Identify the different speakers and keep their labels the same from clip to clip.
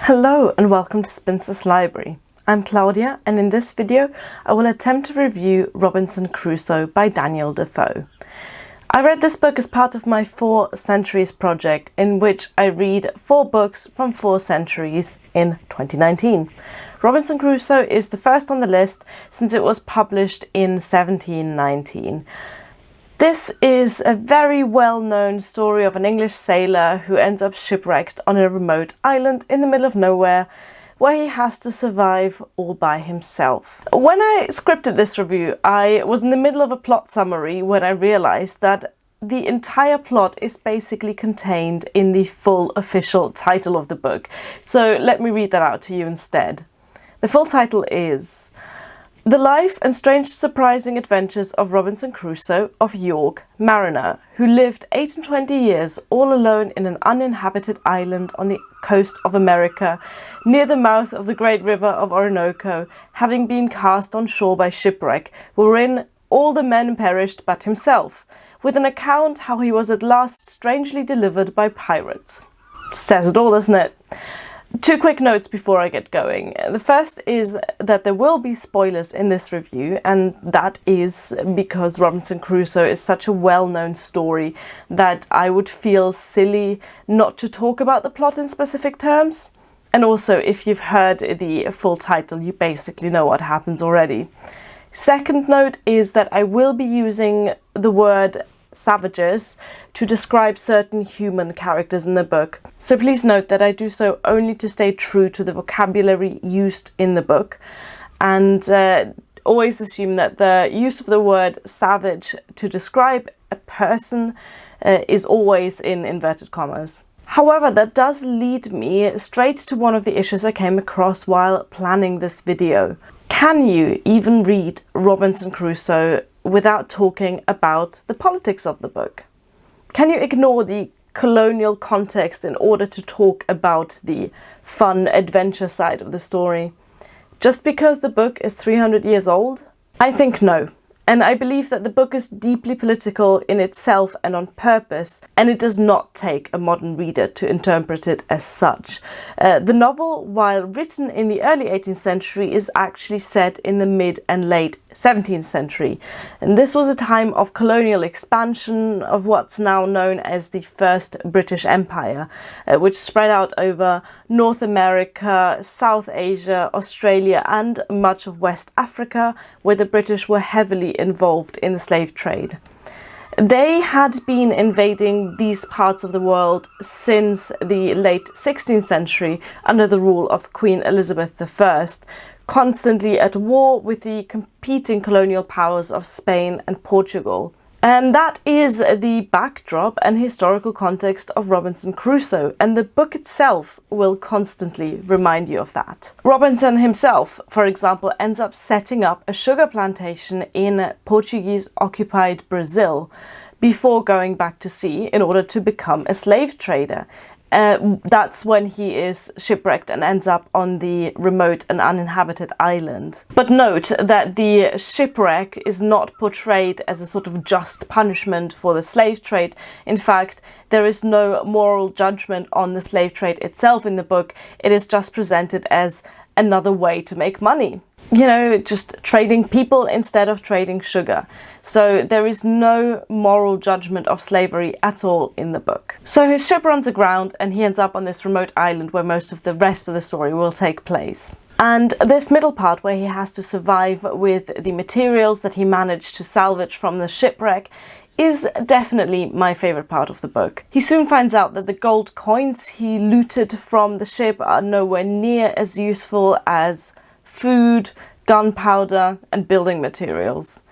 Speaker 1: Hello and welcome to Spinster's Library. I'm Claudia, and in this video I will attempt to review Robinson Crusoe by Daniel Defoe. I read this book as part of my 4 Centuries project, in which I read 4 books from 4 centuries in 2019. Robinson Crusoe is the first on the list since it was published in 1719. This is a very well-known story of an English sailor who ends up shipwrecked on a remote island in the middle of nowhere, where he has to survive all by himself. When I scripted this review, I was in the middle of a plot summary when I realized that the entire plot is basically contained in the full official title of the book. So let me read that out to you instead. The full title is The Life and Strange Surprising Adventures of Robinson Crusoe of York, Mariner, who lived 28 years all alone in an uninhabited island on the coast of America, near the mouth of the great river of Orinoco, having been cast on shore by shipwreck, wherein all the men perished but himself, with an account how he was at last strangely delivered by pirates. Says it all, doesn't it? 2 quick notes before I get going. The first is that there will be spoilers in this review, and that is because Robinson Crusoe is such a well-known story that I would feel silly not to talk about the plot in specific terms. And also, if you've heard the full title, you basically know what happens already. Second note is that I will be using the word savages to describe certain human characters in the book. So please note that I do so only to stay true to the vocabulary used in the book, and always assume that the use of the word savage to describe a person is always in inverted commas. However, that does lead me straight to one of the issues I came across while planning this video. Can you even read Robinson Crusoe without talking about the politics of the book? Can you ignore the colonial context in order to talk about the fun adventure side of the story, just because the book is 300 years old? I think no. And I believe that the book is deeply political in itself and on purpose, and it does not take a modern reader to interpret it as such. The novel, while written in the early 18th century, is actually set in the mid and late 17th century. And this was a time of colonial expansion of what's now known as the First British Empire, which spread out over North America, South Asia, Australia, and much of West Africa, where the British were heavily involved in the slave trade. They had been invading these parts of the world since the late 16th century under the rule of Queen Elizabeth I, constantly at war with the competing colonial powers of Spain and Portugal. And that is the backdrop and historical context of Robinson Crusoe, and the book itself will constantly remind you of that. Robinson himself, for example, ends up setting up a sugar plantation in Portuguese-occupied Brazil before going back to sea in order to become a slave trader. That's when he is shipwrecked and ends up on the remote and uninhabited island. But note that the shipwreck is not portrayed as a sort of just punishment for the slave trade. In fact, there is no moral judgment on the slave trade itself in the book. It is just presented as another way to make money. You know, just trading people instead of trading sugar. So there is no moral judgment of slavery at all in the book. So his ship runs aground and he ends up on this remote island where most of the rest of the story will take place. And this middle part where he has to survive with the materials that he managed to salvage from the shipwreck is definitely my favorite part of the book. He soon finds out that the gold coins he looted from the ship are nowhere near as useful as food, gunpowder, and building materials.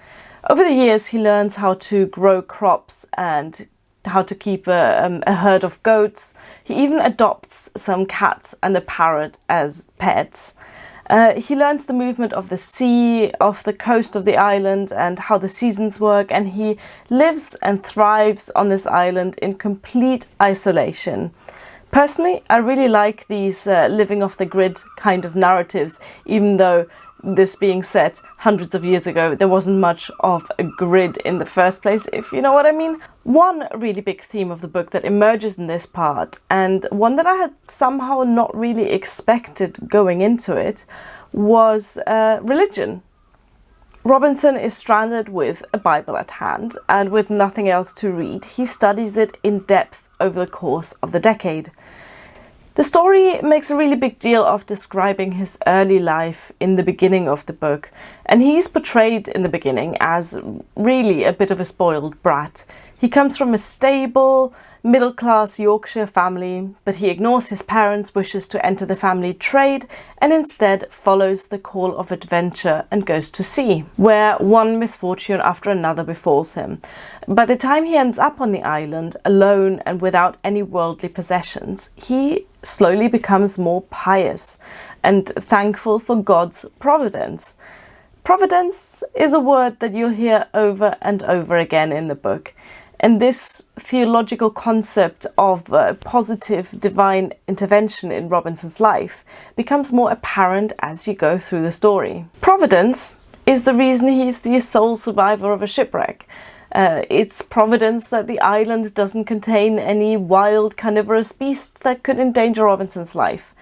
Speaker 1: Over the years, he learns how to grow crops and how to keep a herd of goats. He even adopts some cats and a parrot as pets. He learns the movement of the sea, off the coast of the island, and how the seasons work, and he lives and thrives on this island in complete isolation. Personally, I really like these living off the grid kind of narratives, even though this being set hundreds of years ago, there wasn't much of a grid in the first place, if you know what I mean. One really big theme of the book that emerges in this part, and one that I had somehow not really expected going into it, was religion. Robinson is stranded with a Bible at hand, and with nothing else to read, he studies it in depth over the course of the decade. The story makes a really big deal of describing his early life in the beginning of the book, and he's portrayed in the beginning as really a bit of a spoiled brat. He comes from a stable, middle-class Yorkshire family, but he ignores his parents' wishes to enter the family trade and instead follows the call of adventure and goes to sea, where one misfortune after another befalls him. By the time he ends up on the island, alone and without any worldly possessions, he slowly becomes more pious and thankful for God's providence. Providence is a word that you'll hear over and over again in the book. And this theological concept of positive divine intervention in Robinson's life becomes more apparent as you go through the story. Providence is the reason he's the sole survivor of a shipwreck. It's providence that the island doesn't contain any wild carnivorous beasts that could endanger Robinson's life.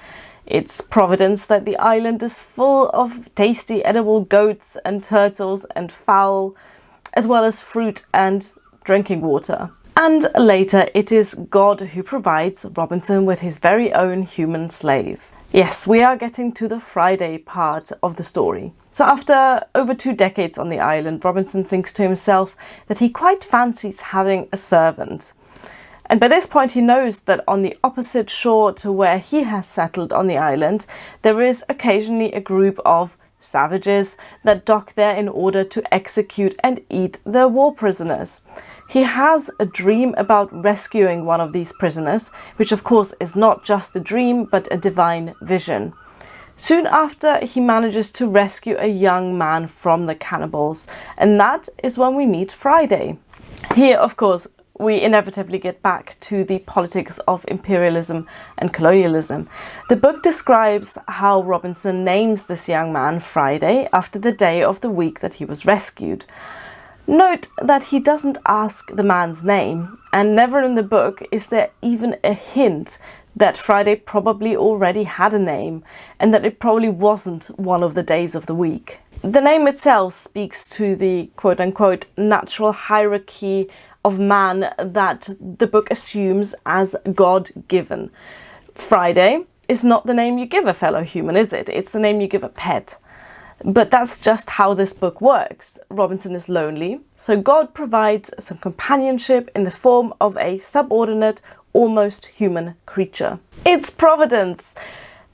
Speaker 1: It's providence that the island is full of tasty edible goats and turtles and fowl, as well as fruit and drinking water. And later it is God who provides Robinson with his very own human slave. Yes, we are getting to the Friday part of the story. So after over 2 decades on the island, Robinson thinks to himself that he quite fancies having a servant. And by this point he knows that on the opposite shore to where he has settled on the island, there is occasionally a group of savages that dock there in order to execute and eat their war prisoners. He has a dream about rescuing one of these prisoners, which of course is not just a dream but a divine vision. Soon after, he manages to rescue a young man from the cannibals, and that is when we meet Friday. Here, of course, we inevitably get back to the politics of imperialism and colonialism. The book describes how Robinson names this young man Friday after the day of the week that he was rescued. Note that he doesn't ask the man's name, and never in the book is there even a hint that Friday probably already had a name, and that it probably wasn't one of the days of the week. The name itself speaks to the quote-unquote natural hierarchy of man that the book assumes as God-given. Friday is not the name you give a fellow human, is it? It's the name you give a pet. But that's just how this book works. Robinson is lonely, so God provides some companionship in the form of a subordinate, almost human creature. It's providence.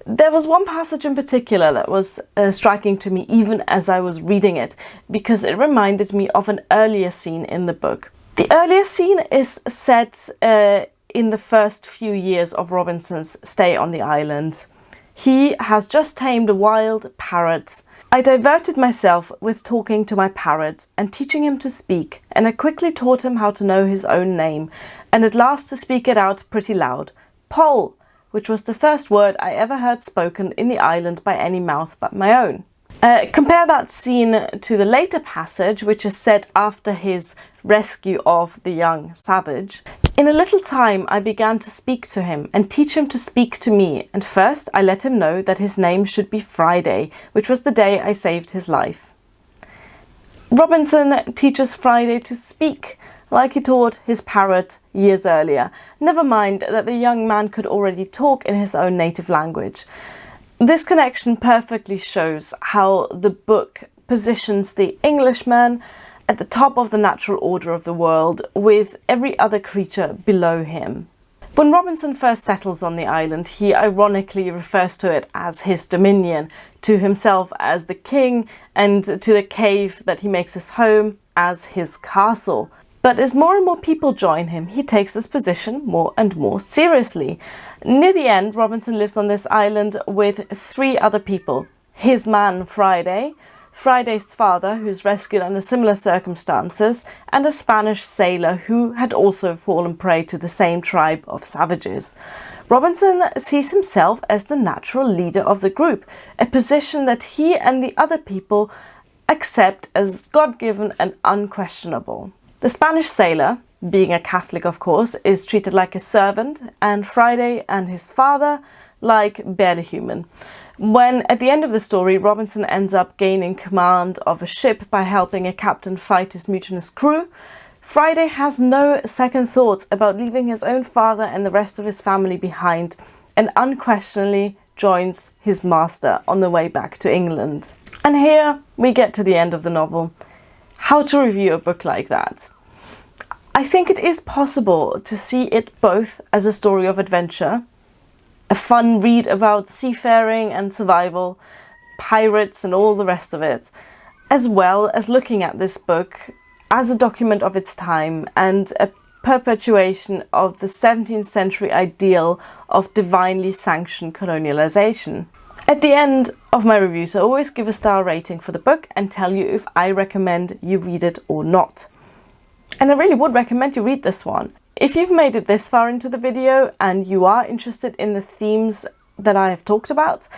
Speaker 1: There was one passage in particular that was striking to me even as I was reading it, because it reminded me of an earlier scene in the book. The earlier scene is set in the first few years of Robinson's stay on the island. He has just tamed a wild parrot. I diverted myself with talking to my parrot and teaching him to speak, and I quickly taught him how to know his own name, and at last to speak it out pretty loud. Poll, which was the first word I ever heard spoken in the island by any mouth but my own. Compare that scene to the later passage, which is set after his rescue of the young savage. In a little time I began to speak to him and teach him to speak to me, and first I let him know that his name should be Friday, which was the day I saved his life. Robinson teaches Friday to speak, like he taught his parrot years earlier. Never mind that the young man could already talk in his own native language. This connection perfectly shows how the book positions the Englishman at the top of the natural order of the world, with every other creature below him. When Robinson first settles on the island, he ironically refers to it as his dominion, to himself as the king, and to the cave that he makes his home as his castle. But as more and more people join him, he takes this position more and more seriously. Near the end, Robinson lives on this island with 3 other people. His man Friday, Friday's father, who's rescued under similar circumstances, and a Spanish sailor who had also fallen prey to the same tribe of savages. Robinson sees himself as the natural leader of the group, a position that he and the other people accept as God-given and unquestionable. The Spanish sailor, being a Catholic of course, is treated like a servant, and Friday and his father like barely human. When, at the end of the story, Robinson ends up gaining command of a ship by helping a captain fight his mutinous crew, Friday has no second thoughts about leaving his own father and the rest of his family behind, and unquestionably joins his master on the way back to England. And here we get to the end of the novel. How to review a book like that? I think it is possible to see it both as a story of adventure, a fun read about seafaring and survival, pirates and all the rest of it, as well as looking at this book as a document of its time and a perpetuation of the 17th century ideal of divinely sanctioned colonialization. At the end of my reviews, I always give a star rating for the book and tell you if I recommend you read it or not. And I really would recommend you read this one. If you've made it this far into the video and you are interested in the themes that I have talked about,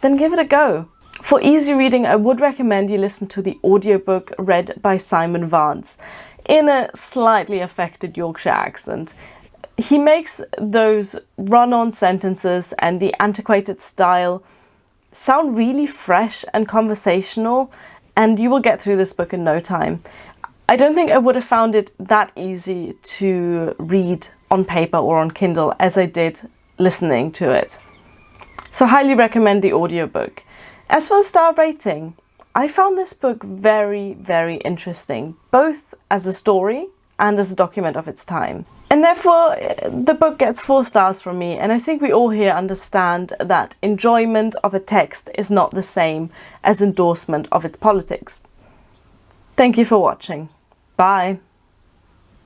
Speaker 1: then give it a go. For easy reading, I would recommend you listen to the audiobook read by Simon Vance in a slightly affected Yorkshire accent. He makes those run-on sentences and the antiquated style sound really fresh and conversational, and you will get through this book in no time. I don't think I would have found it that easy to read on paper or on Kindle as I did listening to it. So highly recommend the audiobook. As for the star rating, I found this book very, very interesting, both as a story and as a document of its time. And therefore, the book gets 4 stars from me, and I think we all here understand that enjoyment of a text is not the same as endorsement of its politics. Thank you for watching. Bye.